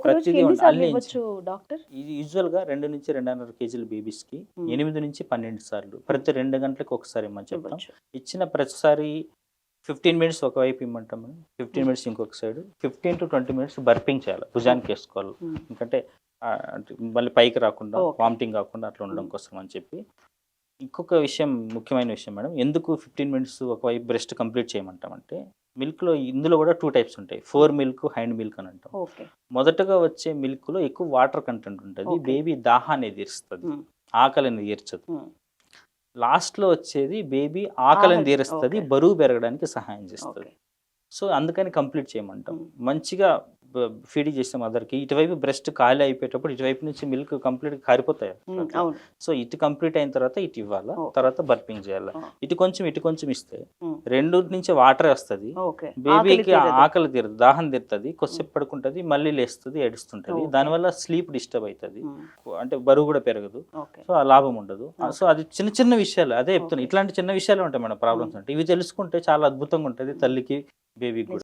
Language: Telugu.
ప్రతిదీ ఎన్ని ఉండాలి. సార్లు అల్లించి ఇవ్వచ్చు డాక్టర్? ఇది యూజువల్గా 2 నుంచి 2.5 కేజీల బేబీస్కి ఉమ్, 8 నుంచి 12 సార్లు ప్రతి 2 గంటలకు ఒకసారి ఇమ్మని చెప్తాం. ఇవ్వచ్చు. ఇచ్చిన ప్రతిసారి 15 మినిట్స్ ఒకవైపు ఇమ్మంటాం మనం, 15 ఉమ్, మినిట్స్ ఇంకొక సైడ్, 15 to 20 మినిట్స్ బర్పింగ్ చేయాలి, భుజానికి వేసుకోవాలి. ఉమ్, ఎందుకంటే అంటే మళ్ళీ పైకి రాకుండా, ఓకే. వామిటింగ్ కాకుండా అట్లా ఉండడం ఉమ్, కోసం అని చెప్పి. ఇంకొక విషయం, ముఖ్యమైన విషయం మేడం, ఎందుకు 15 మినిట్స్ ఒకవైపు బ్రెస్ట్ కంప్లీట్ చేయమంటామంటే, మిల్క్లో ఇందులో కూడా 2 టైప్స్ ఉంటాయి, ఫోర్ మిల్క్, హైండ్ మిల్క్ అని అంటాం. ఓకే. మొదటగా వచ్చే మిల్క్లో ఎక్కువ వాటర్ కంటెంట్ ఉంటుంది, ఓకే. బేబీ దాహాన్ని తీరుస్తుంది, ఉమ్, ఆకలిని తీర్చదు. ఉమ్, లాస్ట్లో వచ్చేది బేబీ ఆకలిని ఆకలి, తీరుస్తుంది, ఓకే. బరువు పెరగడానికి సహాయం చేస్తుంది. ఓకే. సో అందుకని కంప్లీట్ చేయమంటాం. ఉమ్, మంచిగా ఫీడ్ చేసే మదర్కి ఇటువైపు బ్రెస్ట్ ఖాళీ అయిపోయేటప్పుడు ఇటువైపు నుంచి మిల్క్ కంప్లీట్గా కారిపోతాయి ఉమ్, అట్లా. అవును. సో ఇటు కంప్లీట్ అయిన తర్వాత ఇటు ఇవ్వాలా, ఓకే. తర్వాత బర్పింగ్ చేయాలి. ఆ, ఇటు కొంచెం ఇస్తే ఉమ్, రెండు నుంచి వాటర్ వస్తుంది, ఓకే. ఆకలి బేబీకి తీరదు. ఆకలి తీరదు, దాహం తీరుతుంది, కొద్దిసేపు పడుకుంటుంది, మళ్ళీ లేస్తుంది, ఏడుస్తుంటుంది. ఓకే. దానివల్ల స్లీప్ డిస్టర్బ్ అవుతుంది, ఉమ్, అంటే బరువు కూడా పెరగదు. ఓకే. సో ఆ లాభం ఉండదు. ఓకే. సో అది చిన్న చిన్న విషయాలు, అదే చెప్తున్నాను, ఓకే. ఇట్లాంటి చిన్న విషయాలు ఉంటాయి మన ప్రాబ్లమ్స్. అంటే ఇవి తెలుసుకుంటే చాలా అద్భుతంగా ఉంటుంది తల్లికి, బేబీకి కూడా.